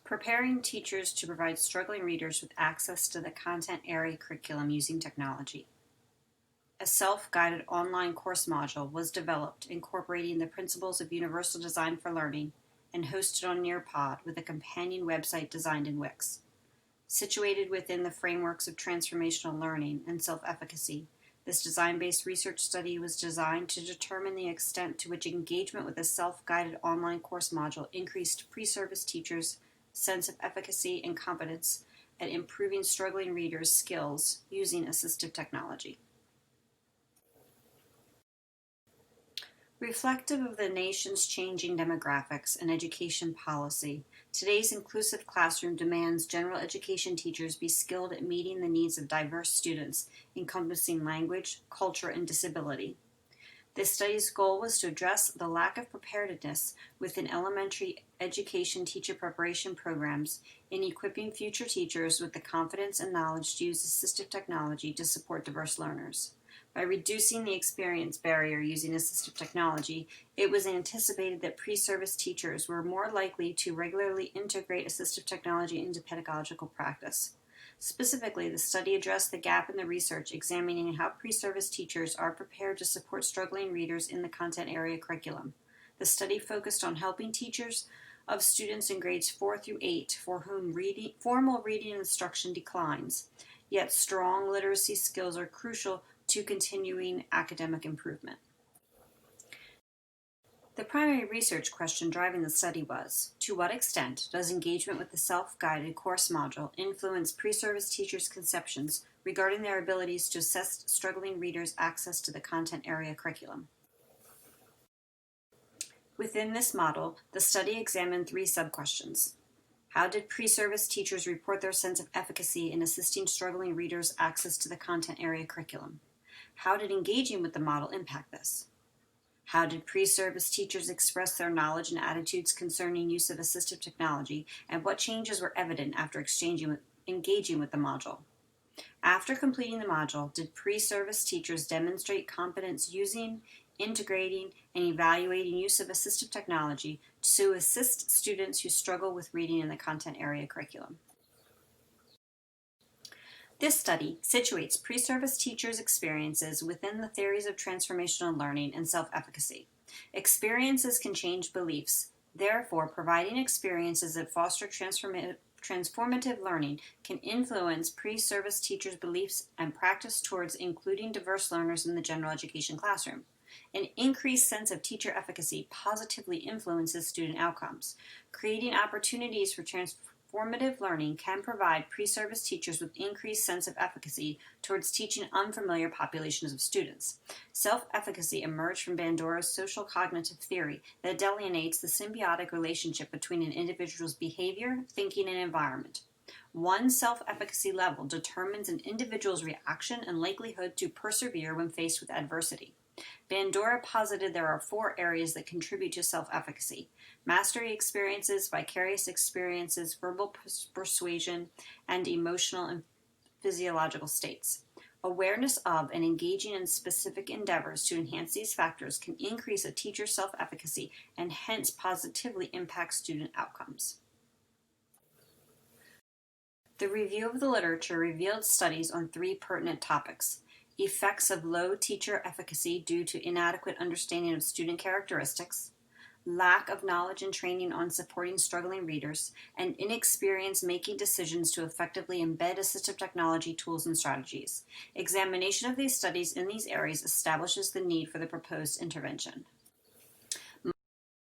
Preparing teachers to provide struggling readers with access to the content area curriculum using technology. A self-guided online course module was developed incorporating the principles of universal design for learning and hosted on Nearpod with a companion website designed in Wix. Situated within the frameworks of transformational learning and self-efficacy, this design-based research study was designed to determine the extent to which engagement with a self-guided online course module increased pre-service teachers' sense of efficacy and competence at improving struggling readers' skills using assistive technology. Reflective of the nation's changing demographics and education policy, today's inclusive classroom demands general education teachers be skilled at meeting the needs of diverse students encompassing language, culture, and disability. This study's goal was to address the lack of preparedness within elementary education teacher preparation programs in equipping future teachers with the confidence and knowledge to use assistive technology to support diverse learners. By reducing the experience barrier using assistive technology, it was anticipated that pre-service teachers were more likely to regularly integrate assistive technology into pedagogical practice. Specifically, the study addressed the gap in the research examining how pre-service teachers are prepared to support struggling readers in the content area curriculum. The study focused on helping teachers of students in grades 4 through 8 for whom formal reading instruction declines, yet strong literacy skills are crucial to continuing academic improvement. The primary research question driving the study was, to what extent does engagement with the self-guided course module influence pre-service teachers' conceptions regarding their abilities to assess struggling readers' access to the content area curriculum? Within this model, the study examined 3 sub-questions. How did pre-service teachers report their sense of efficacy in assisting struggling readers' access to the content area curriculum? How did engaging with the model impact this? How did pre-service teachers express their knowledge and attitudes concerning use of assistive technology, and what changes were evident after engaging with the module? After completing the module, did pre-service teachers demonstrate competence using, integrating, and evaluating use of assistive technology to assist students who struggle with reading in the content area curriculum? This study situates pre-service teachers' experiences within the theories of transformational learning and self-efficacy. Experiences can change beliefs. Therefore, providing experiences that foster transformative learning can influence pre-service teachers' beliefs and practice towards including diverse learners in the general education classroom. An increased sense of teacher efficacy positively influences student outcomes. Creating opportunities for transformative learning can provide pre-service teachers with increased sense of efficacy towards teaching unfamiliar populations of students. Self-efficacy emerged from Bandura's social cognitive theory that delineates the symbiotic relationship between an individual's behavior, thinking, and environment. One self-efficacy level determines an individual's reaction and likelihood to persevere when faced with adversity. Bandura posited there are 4 areas that contribute to self-efficacy: mastery experiences, vicarious experiences, verbal persuasion, and emotional and physiological states. Awareness of and engaging in specific endeavors to enhance these factors can increase a teacher's self-efficacy and hence positively impact student outcomes. The review of the literature revealed studies on 3 pertinent topics: effects of low teacher efficacy due to inadequate understanding of student characteristics, lack of knowledge and training on supporting struggling readers, and inexperience making decisions to effectively embed assistive technology tools and strategies. Examination of these studies in these areas establishes the need for the proposed intervention.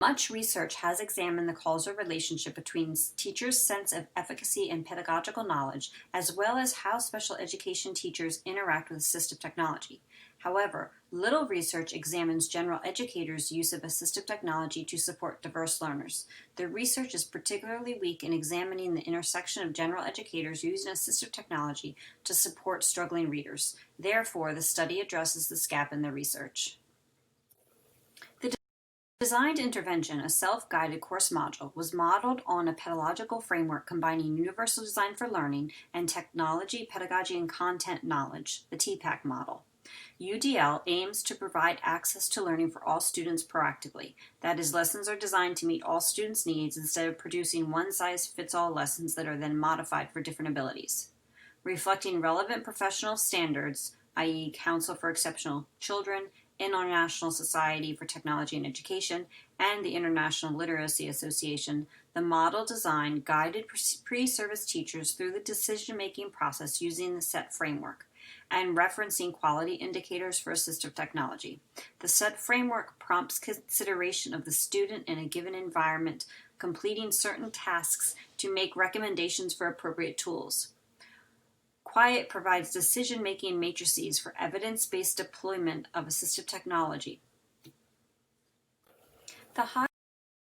Much research has examined the causal relationship between teachers' sense of efficacy and pedagogical knowledge, as well as how special education teachers interact with assistive technology. However, little research examines general educators' use of assistive technology to support diverse learners. The research is particularly weak in examining the intersection of general educators using assistive technology to support struggling readers. Therefore, the study addresses this gap in the research. Designed intervention, a self-guided course module, was modeled on a pedagogical framework combining universal design for learning and technology, pedagogy, and content knowledge, the TPACK model. UDL aims to provide access to learning for all students proactively. That is, lessons are designed to meet all students' needs instead of producing one-size-fits-all lessons that are then modified for different abilities. Reflecting relevant professional standards, i.e. Council for Exceptional Children, International Society for Technology and Education, and the International Literacy Association, the model design guided pre-service teachers through the decision-making process using the SET framework and referencing quality indicators for assistive technology. The SET framework prompts consideration of the student in a given environment, completing certain tasks to make recommendations for appropriate tools. Quiet provides decision-making matrices for evidence-based deployment of assistive technology. The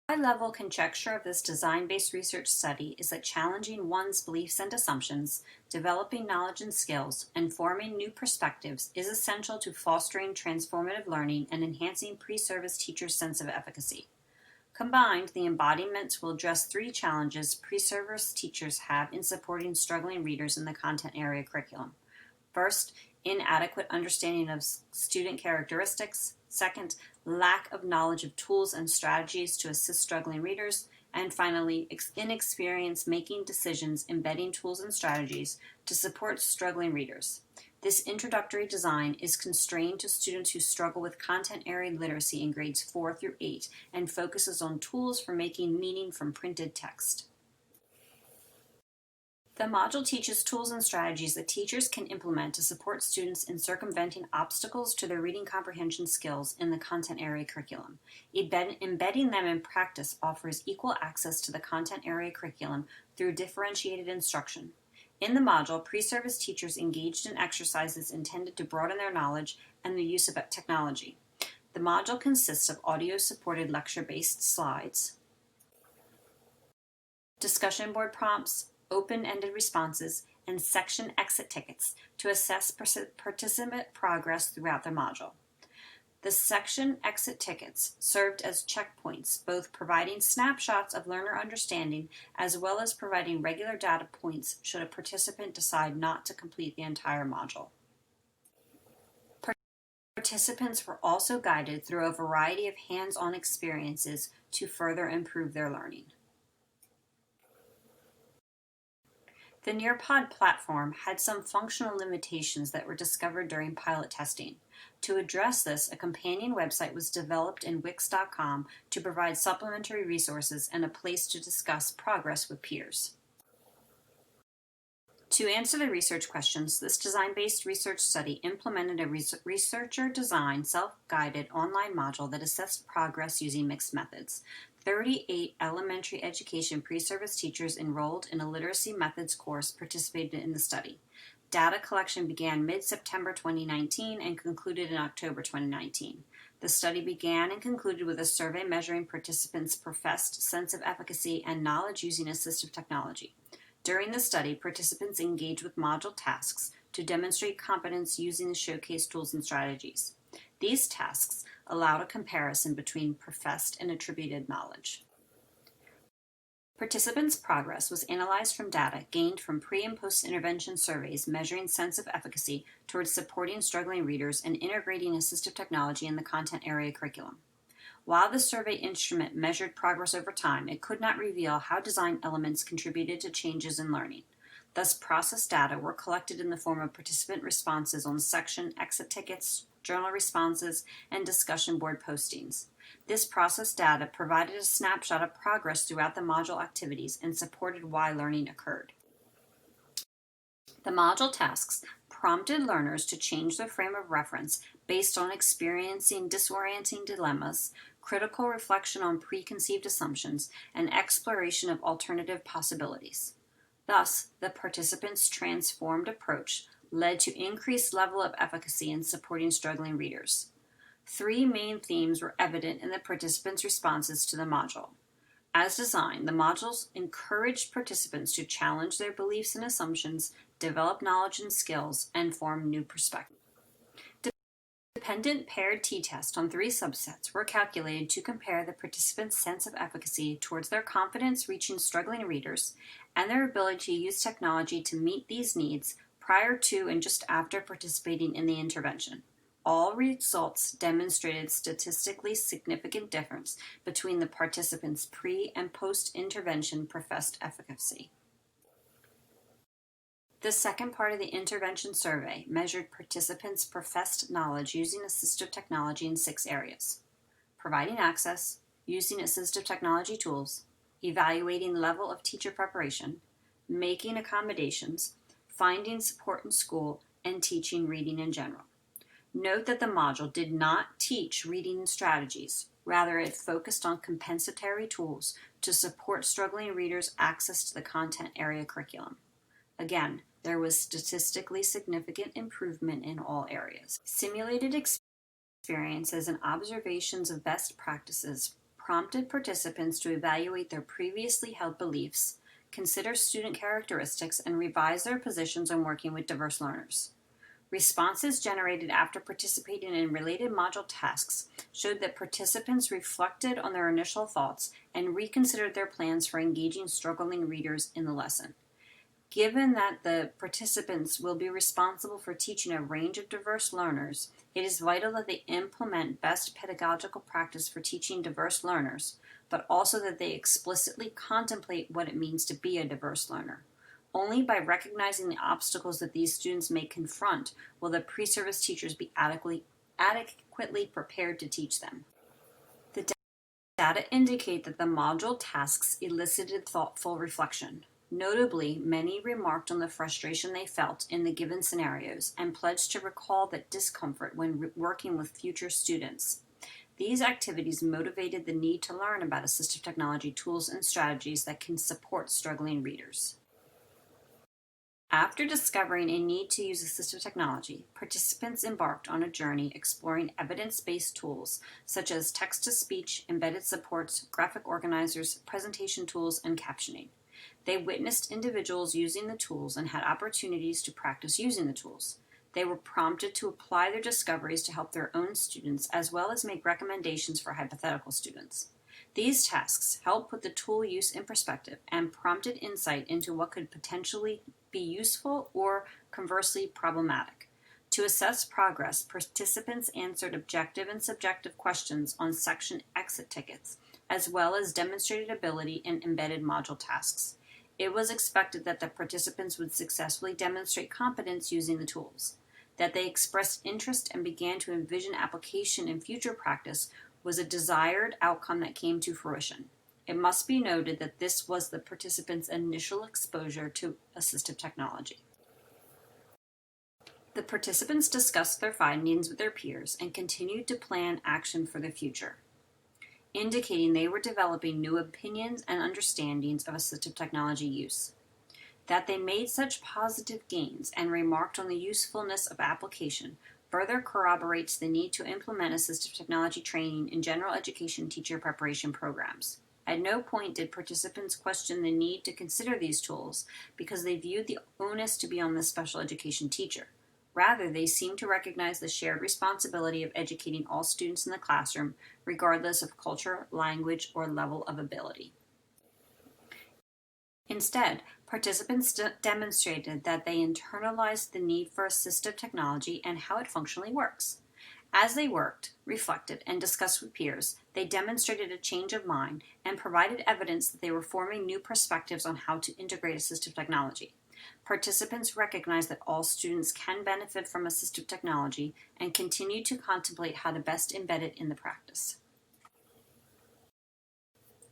high-level conjecture of this design-based research study is that challenging one's beliefs and assumptions, developing knowledge and skills, and forming new perspectives is essential to fostering transformative learning and enhancing pre-service teachers' sense of efficacy. Combined, the embodiments will address three challenges pre-service teachers have in supporting struggling readers in the content area curriculum. First, inadequate understanding of student characteristics. Second, lack of knowledge of tools and strategies to assist struggling readers. And finally, inexperience making decisions embedding tools and strategies to support struggling readers. This introductory design is constrained to students who struggle with content area literacy in grades 4 through 8 and focuses on tools for making meaning from printed text. The module teaches tools and strategies that teachers can implement to support students in circumventing obstacles to their reading comprehension skills in the content area curriculum. Embedding them in practice offers equal access to the content area curriculum through differentiated instruction. In the module, pre-service teachers engaged in exercises intended to broaden their knowledge and the use of technology. The module consists of audio-supported lecture-based slides, discussion board prompts, open-ended responses, and section exit tickets to assess participant progress throughout the module. The section exit tickets served as checkpoints, both providing snapshots of learner understanding as well as providing regular data points should a participant decide not to complete the entire module. Participants were also guided through a variety of hands-on experiences to further improve their learning. The Nearpod platform had some functional limitations that were discovered during pilot testing. To address this, a companion website was developed in Wix.com to provide supplementary resources and a place to discuss progress with peers. To answer the research questions, this design-based research study implemented a researcher-designed, self-guided online module that assessed progress using mixed methods. 38 elementary education pre-service teachers enrolled in a literacy methods course participated in the study. Data collection began mid-September 2019 and concluded in October 2019. The study began and concluded with a survey measuring participants' professed sense of efficacy and knowledge using assistive technology. During the study, participants engaged with module tasks to demonstrate competence using the showcase tools and strategies. These tasks allowed a comparison between professed and attributed knowledge. Participants' progress was analyzed from data gained from pre- and post-intervention surveys measuring sense of efficacy towards supporting struggling readers and integrating assistive technology in the content area curriculum. While the survey instrument measured progress over time, it could not reveal how design elements contributed to changes in learning. Thus, process data were collected in the form of participant responses on section exit tickets, journal responses, and discussion board postings. This process data provided a snapshot of progress throughout the module activities and supported why learning occurred. The module tasks prompted learners to change their frame of reference based on experiencing disorienting dilemmas, critical reflection on preconceived assumptions, and exploration of alternative possibilities. Thus, the participants' transformed approach led to increased level of efficacy in supporting struggling readers. Three main themes were evident in the participants' responses to the module. As designed, the modules encouraged participants to challenge their beliefs and assumptions, develop knowledge and skills, and form new perspectives. Dependent paired t-tests on 3 subsets were calculated to compare the participants' sense of efficacy towards their confidence reaching struggling readers and their ability to use technology to meet these needs prior to and just after participating in the intervention. All results demonstrated statistically significant difference between the participants' pre- and post-intervention professed efficacy. The second part of the intervention survey measured participants' professed knowledge using assistive technology in 6 areas: providing access, using assistive technology tools, evaluating level of teacher preparation, making accommodations, finding support in school, and teaching reading in general. Note that the module did not teach reading strategies. Rather, it focused on compensatory tools to support struggling readers' access to the content area curriculum. Again, there was statistically significant improvement in all areas. Simulated experiences and observations of best practices prompted participants to evaluate their previously held beliefs, consider student characteristics, and revise their positions on working with diverse learners. Responses generated after participating in related module tasks showed that participants reflected on their initial thoughts and reconsidered their plans for engaging struggling readers in the lesson. Given that the participants will be responsible for teaching a range of diverse learners, it is vital that they implement best pedagogical practice for teaching diverse learners, but also that they explicitly contemplate what it means to be a diverse learner. Only by recognizing the obstacles that these students may confront will the pre-service teachers be adequately prepared to teach them. The data indicate that the module tasks elicited thoughtful reflection. Notably, many remarked on the frustration they felt in the given scenarios and pledged to recall that discomfort when working with future students. These activities motivated the need to learn about assistive technology tools and strategies that can support struggling readers. After discovering a need to use assistive technology, participants embarked on a journey exploring evidence-based tools such as text-to-speech, embedded supports, graphic organizers, presentation tools, and captioning. They witnessed individuals using the tools and had opportunities to practice using the tools. They were prompted to apply their discoveries to help their own students, as well as make recommendations for hypothetical students. These tasks helped put the tool use in perspective and prompted insight into what could potentially be useful or, conversely, problematic. To assess progress, participants answered objective and subjective questions on section exit tickets, as well as demonstrated ability in embedded module tasks. It was expected that the participants would successfully demonstrate competence using the tools. That they expressed interest and began to envision application in future practice was a desired outcome that came to fruition. It must be noted that this was the participants' initial exposure to assistive technology. The participants discussed their findings with their peers and continued to plan action for the future, indicating they were developing new opinions and understandings of assistive technology use. That they made such positive gains and remarked on the usefulness of application further corroborates the need to implement assistive technology training in general education teacher preparation programs. At no point did participants question the need to consider these tools because they viewed the onus to be on the special education teacher. Rather, they seemed to recognize the shared responsibility of educating all students in the classroom, regardless of culture, language, or level of ability. Instead, participants demonstrated that they internalized the need for assistive technology and how it functionally works. As they worked, reflected, and discussed with peers, they demonstrated a change of mind and provided evidence that they were forming new perspectives on how to integrate assistive technology. Participants recognized that all students can benefit from assistive technology and continue to contemplate how to best embed it in the practice.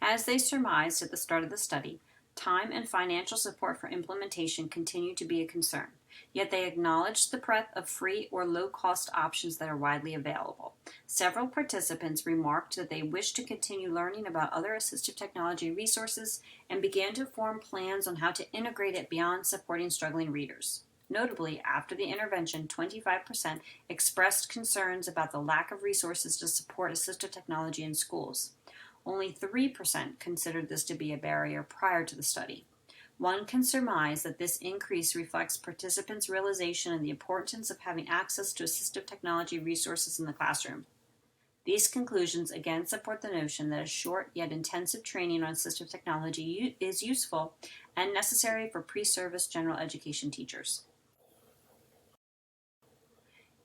As they surmised at the start of the study, time and financial support for implementation continued to be a concern, yet they acknowledged the breadth of free or low-cost options that are widely available. Several participants remarked that they wished to continue learning about other assistive technology resources and began to form plans on how to integrate it beyond supporting struggling readers. Notably, after the intervention, 25% expressed concerns about the lack of resources to support assistive technology in schools. Only 3% considered this to be a barrier prior to the study. One can surmise that this increase reflects participants' realization of the importance of having access to assistive technology resources in the classroom. These conclusions again support the notion that a short yet intensive training on assistive technology is useful and necessary for pre-service general education teachers.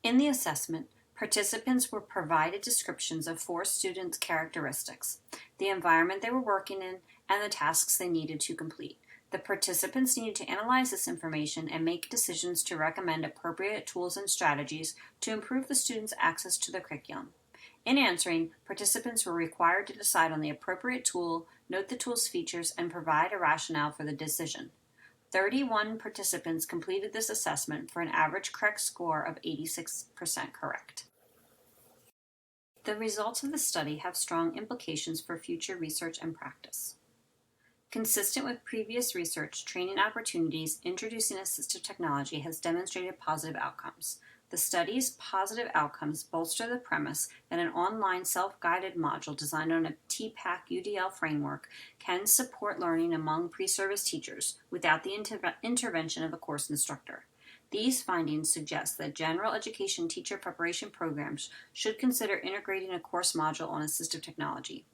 In the assessment, Participants were provided descriptions of 4 students' characteristics, the environment they were working in, and the tasks they needed to complete. The participants needed to analyze this information and make decisions to recommend appropriate tools and strategies to improve the students' access to the curriculum. In answering, participants were required to decide on the appropriate tool, note the tool's features, and provide a rationale for the decision. 31 participants completed this assessment for an average correct score of 86% correct. The results of the study have strong implications for future research and practice. Consistent with previous research, training opportunities introducing assistive technology has demonstrated positive outcomes. The study's positive outcomes bolster the premise that an online self-guided module designed on a TPAC UDL framework can support learning among pre-service teachers without the intervention of a course instructor. These findings suggest that general education teacher preparation programs should consider integrating a course module on assistive technology.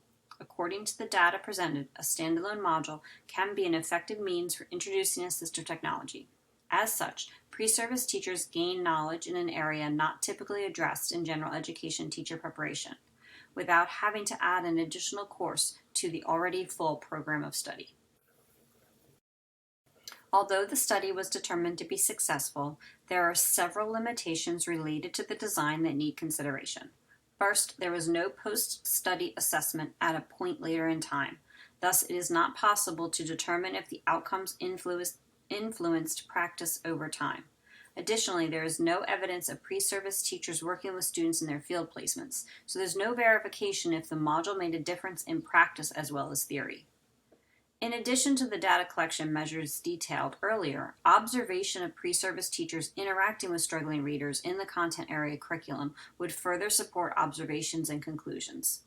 According to the data presented, a standalone module can be an effective means for introducing assistive technology. As such, pre-service teachers gain knowledge in an area not typically addressed in general education teacher preparation, without having to add an additional course to the already full program of study. Although the study was determined to be successful, there are several limitations related to the design that need consideration. First, there was no post-study assessment at a point later in time. Thus, it is not possible to determine if the outcomes influenced practice over time. Additionally, there is no evidence of pre-service teachers working with students in their field placements, so there's no verification if the module made a difference in practice as well as theory. In addition to the data collection measures detailed earlier, observation of pre-service teachers interacting with struggling readers in the content area curriculum would further support observations and conclusions.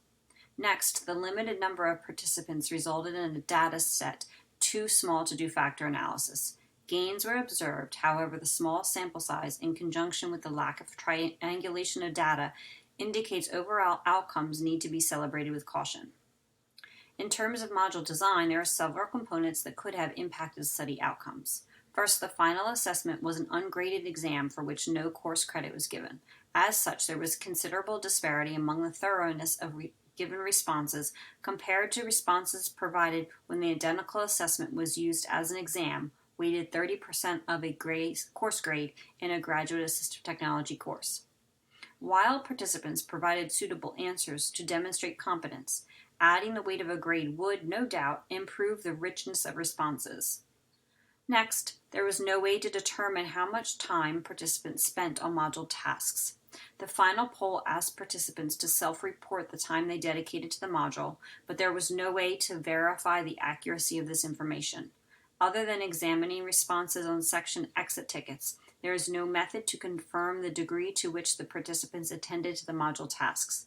Next, the limited number of participants resulted in a data set too small to do factor analysis. Gains were observed, however, the small sample size in conjunction with the lack of triangulation of data indicates overall outcomes need to be celebrated with caution. In terms of module design, there are several components that could have impacted study outcomes. First, the final assessment was an ungraded exam for which no course credit was given. As such, there was considerable disparity among the thoroughness of given responses compared to responses provided when the identical assessment was used as an exam, weighted 30% of a course grade in a graduate assistive technology course. While participants provided suitable answers to demonstrate competence, adding the weight of a grade would, no doubt, improve the richness of responses. Next, there was no way to determine how much time participants spent on module tasks. The final poll asked participants to self-report the time they dedicated to the module, but there was no way to verify the accuracy of this information. Other than examining responses on section exit tickets, there is no method to confirm the degree to which the participants attended to the module tasks.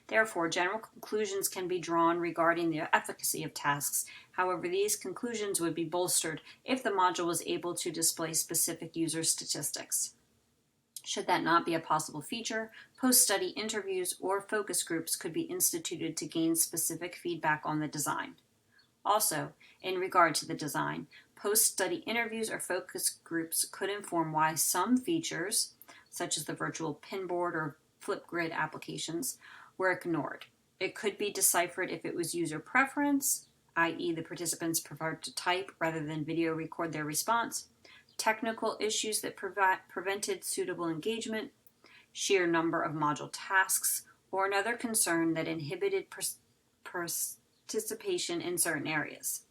Therefore, general conclusions can be drawn regarding the efficacy of tasks. However, these conclusions would be bolstered if the module was able to display specific user statistics. Should that not be a possible feature, post-study interviews or focus groups could be instituted to gain specific feedback on the design. Also, in regard to the design, post-study interviews or focus groups could inform why some features, such as the virtual pinboard or Flipgrid applications, were ignored. It could be deciphered if it was user preference, i.e. the participants preferred to type rather than video record their response, technical issues that prevented suitable engagement, sheer number of module tasks, or another concern that inhibited participation in certain areas.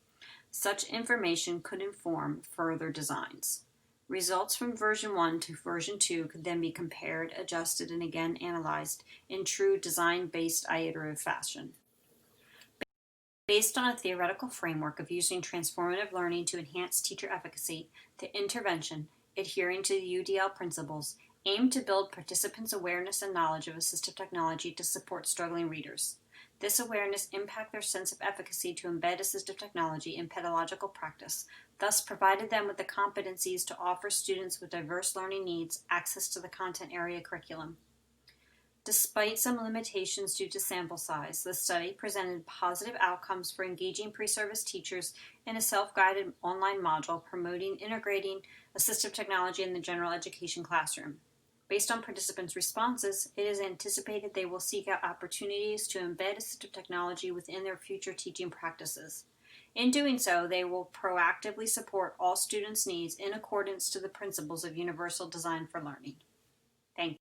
Such information could inform further designs. Results from version 1 to version 2 could then be compared, adjusted, and again analyzed in true design-based iterative fashion. Based on a theoretical framework of using transformative learning to enhance teacher efficacy, the intervention, adhering to the UDL principles, aimed to build participants' awareness and knowledge of assistive technology to support struggling readers. This awareness impacted their sense of efficacy to embed assistive technology in pedagogical practice, thus provided them with the competencies to offer students with diverse learning needs access to the content area curriculum. Despite some limitations due to sample size, the study presented positive outcomes for engaging pre-service teachers in a self-guided online module promoting integrating assistive technology in the general education classroom. Based on participants' responses, it is anticipated they will seek out opportunities to embed assistive technology within their future teaching practices. In doing so, they will proactively support all students' needs in accordance to the principles of universal design for learning. Thank you.